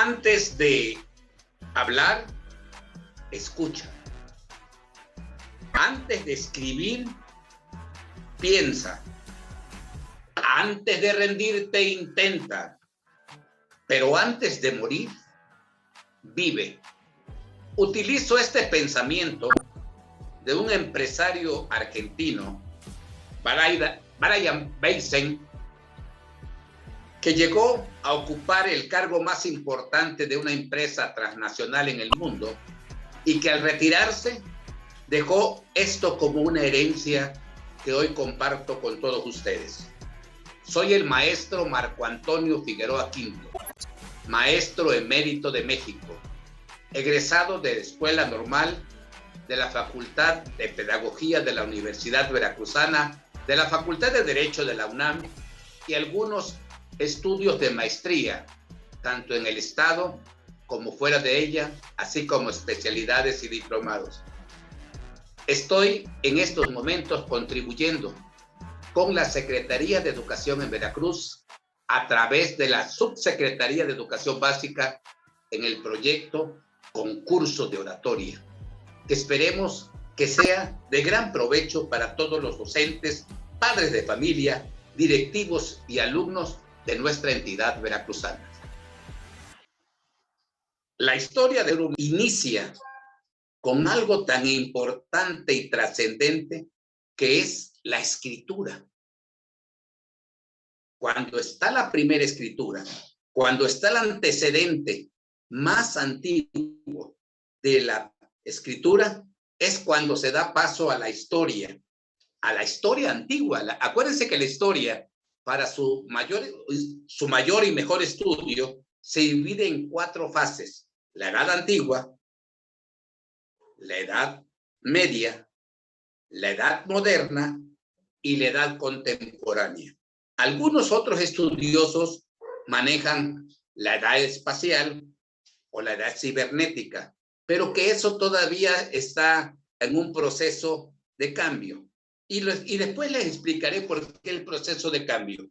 Antes de hablar, escucha. Antes de escribir, piensa. Antes de rendirte, intenta. Pero antes de morir, vive. Utilizo este pensamiento de un empresario argentino, Brian Beisen, que llegó a ocupar el cargo más importante de una empresa transnacional en el mundo y que al retirarse dejó esto como una herencia que hoy comparto con todos ustedes. Soy el maestro Marco Antonio Figueroa Quinto, maestro emérito de México, egresado de la Escuela Normal, de la Facultad de Pedagogía de la Universidad Veracruzana, de la Facultad de Derecho de la UNAM y algunos estudios de maestría, tanto en el Estado como fuera de ella, así como especialidades y diplomados. Estoy en estos momentos contribuyendo con la Secretaría de Educación en Veracruz a través de la Subsecretaría de Educación Básica en el proyecto Concurso de Oratoria, que esperemos que sea de gran provecho para todos los docentes, padres de familia, directivos y alumnos de nuestra entidad veracruzana. La historia de Oro inicia con algo tan importante y trascendente que es la escritura. Cuando está la primera escritura, cuando está el antecedente más antiguo de la escritura, es cuando se da paso a la historia antigua. Acuérdense que la historia, para su mayor y mejor estudio, se divide en 4 fases: la Edad Antigua, la Edad Media, la Edad Moderna y la Edad Contemporánea. Algunos otros estudiosos manejan la Edad Espacial o la Edad Cibernética, pero que eso todavía está en un proceso de cambio. Y después les explicaré por qué el proceso de cambio.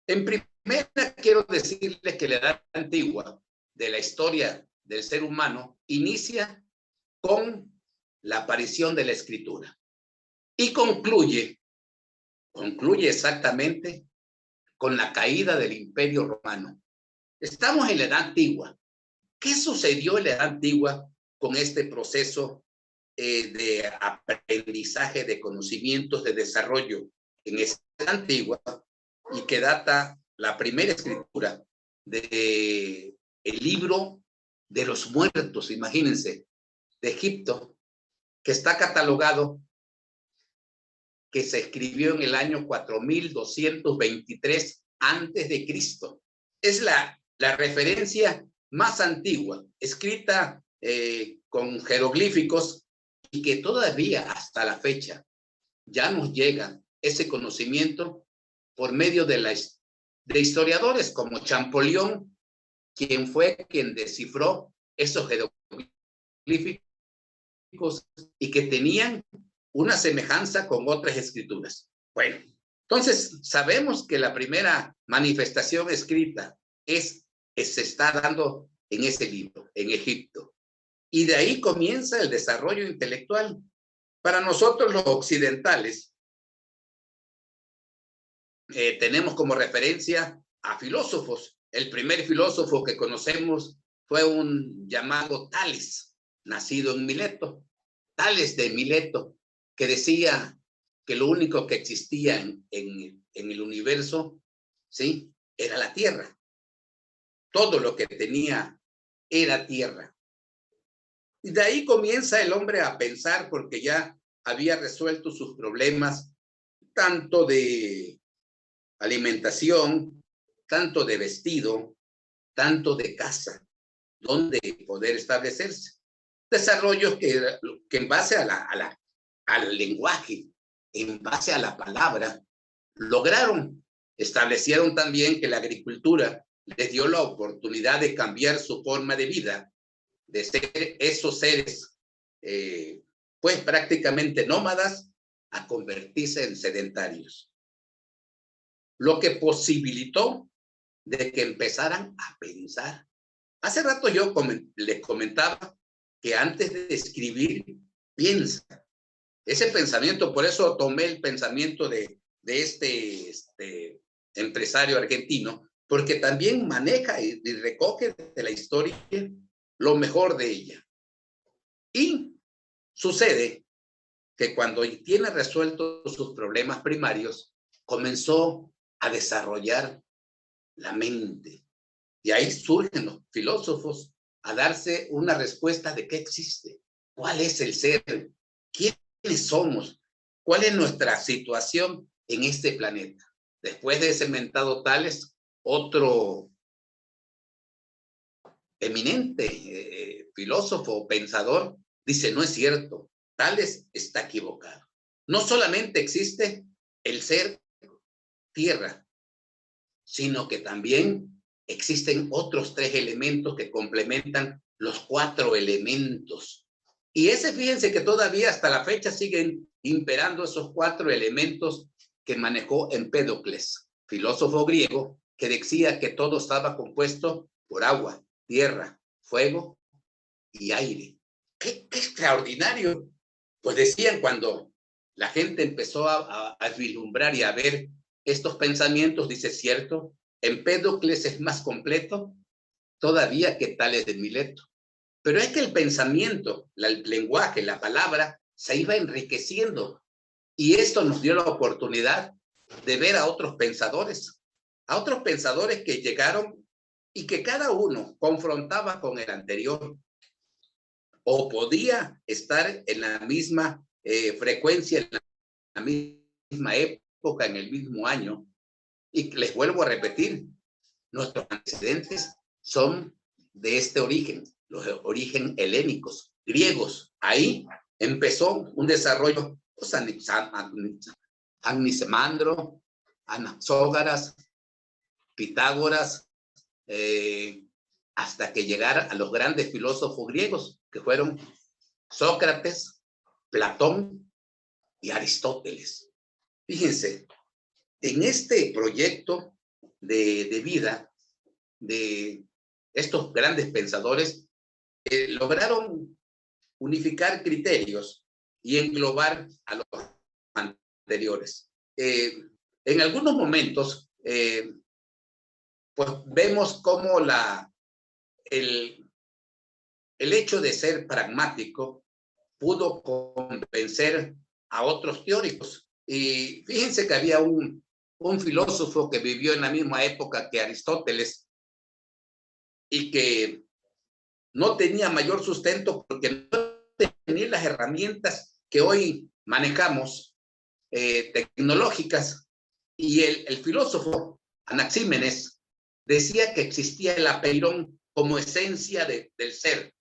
En primera, quiero decirles que la Edad Antigua de la historia del ser humano inicia con la aparición de la escritura y concluye exactamente con la caída del Imperio Romano. Estamos en la Edad Antigua. ¿Qué sucedió en la Edad Antigua con este proceso de aprendizaje de conocimientos, de desarrollo en esa Edad Antigua, y que data la primera escritura de el libro de los muertos, imagínense, de Egipto, que está catalogado que se escribió en el año 4223 antes de Cristo. Es la referencia más antigua, escrita con jeroglíficos, y que todavía hasta la fecha ya nos llega ese conocimiento por medio de historiadores como Champollion, quien descifró esos jeroglíficos y que tenían una semejanza con otras escrituras. Bueno, entonces sabemos que la primera manifestación escrita se está dando en ese libro, en Egipto. Y de ahí comienza el desarrollo intelectual. Para nosotros los occidentales, tenemos como referencia a filósofos. El primer filósofo que conocemos fue un llamado Tales, nacido en Mileto. Tales de Mileto, que decía que lo único que existía en el universo, ¿sí?, era la tierra. Todo lo que tenía era tierra. Y de ahí comienza el hombre a pensar, porque ya había resuelto sus problemas, tanto de alimentación, tanto de vestido, tanto de casa, donde poder establecerse. Desarrollos que en base al lenguaje, en base a la palabra, establecieron también que la agricultura les dio la oportunidad de cambiar su forma de vida, de ser esos seres pues prácticamente nómadas a convertirse en sedentarios, lo que posibilitó de que empezaran a pensar Hace rato yo les comentaba que antes de escribir, piensa. Ese pensamiento, por eso tomé el pensamiento de este empresario argentino, porque también maneja y recoge de la historia lo mejor de ella. Y sucede que cuando tiene resueltos sus problemas primarios, comenzó a desarrollar la mente. Y ahí surgen los filósofos a darse una respuesta de qué existe, cuál es el ser, quiénes somos, cuál es nuestra situación en este planeta. Después de ese mentado Tales, otro eminente filósofo, pensador, dice, no es cierto, Tales está equivocado. No solamente existe el ser tierra, sino que también existen otros 3 elementos que complementan los 4 elementos. Y fíjense que todavía hasta la fecha siguen imperando esos 4 elementos que manejó Empédocles, filósofo griego, que decía que todo estaba compuesto por agua, tierra, fuego y aire. ¡Qué extraordinario! Pues decían cuando la gente empezó a vislumbrar y a ver estos pensamientos, dice, cierto, Empédocles es más completo todavía que Tales de Mileto. Pero es que el pensamiento, el lenguaje, la palabra, se iba enriqueciendo. Y esto nos dio la oportunidad de ver a otros pensadores que llegaron y que cada uno confrontaba con el anterior o podía estar en la misma frecuencia, en la misma época, en el mismo año. Y les vuelvo a repetir, nuestros antecedentes son de este origen, los origen helénicos, griegos. Ahí empezó un desarrollo, pues, Anaximandro, Anaxágoras, Pitágoras, hasta que llegara a los grandes filósofos griegos, que fueron Sócrates, Platón y Aristóteles. Fíjense, en este proyecto de vida de estos grandes pensadores, lograron unificar criterios y englobar a los anteriores. En algunos momentos, pues vemos cómo el hecho de ser pragmático pudo convencer a otros teóricos. Y fíjense que había un filósofo que vivió en la misma época que Aristóteles y que no tenía mayor sustento porque no tenía las herramientas que hoy manejamos, tecnológicas. Y el filósofo Anaxímenes decía que existía el apeirón como esencia del ser.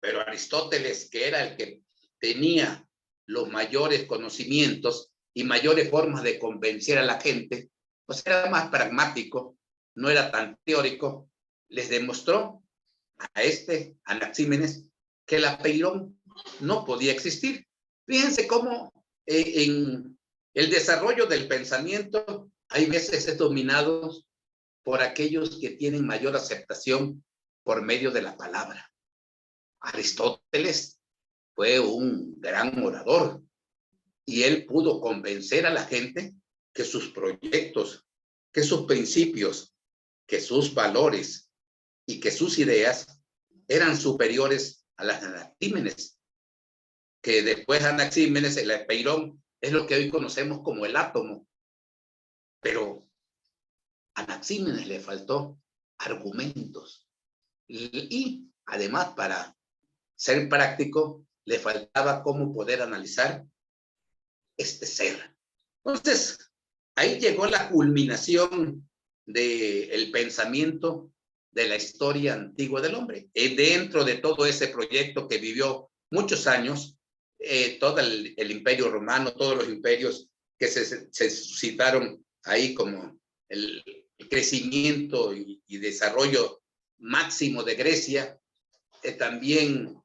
Pero Aristóteles, que era el que tenía los mayores conocimientos y mayores formas de convencer a la gente, pues era más pragmático, no era tan teórico, les demostró a Anaxímenes que el apeirón no podía existir. Fíjense cómo en el desarrollo del pensamiento hay veces es dominado por aquellos que tienen mayor aceptación por medio de la palabra. Aristóteles fue un gran orador y él pudo convencer a la gente que sus proyectos, que sus principios, que sus valores y que sus ideas eran superiores a las Anaxímenes, que después Anaxímenes, el apeirón, es lo que hoy conocemos como el átomo. Pero a Anaxímenes le faltó argumentos y además, para ser práctico, le faltaba cómo poder analizar este ser. Entonces, ahí llegó la culminación del pensamiento de la historia antigua del hombre. Dentro de todo ese proyecto que vivió muchos años, todo el imperio romano, todos los imperios que se suscitaron ahí, como el crecimiento y desarrollo máximo de Grecia, también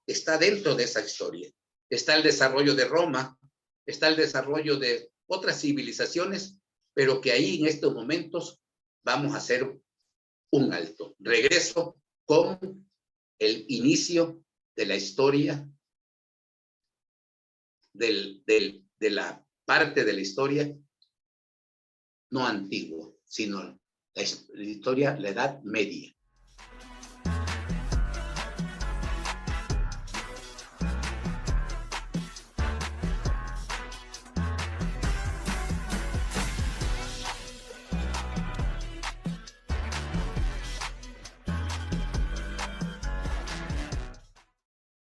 está dentro de esa historia. Está el desarrollo de Roma, está el desarrollo de otras civilizaciones, pero que ahí en estos momentos vamos a hacer un alto. Regreso con el inicio de la historia, de la parte de la historia no antigua, sino la historia, la Edad Media.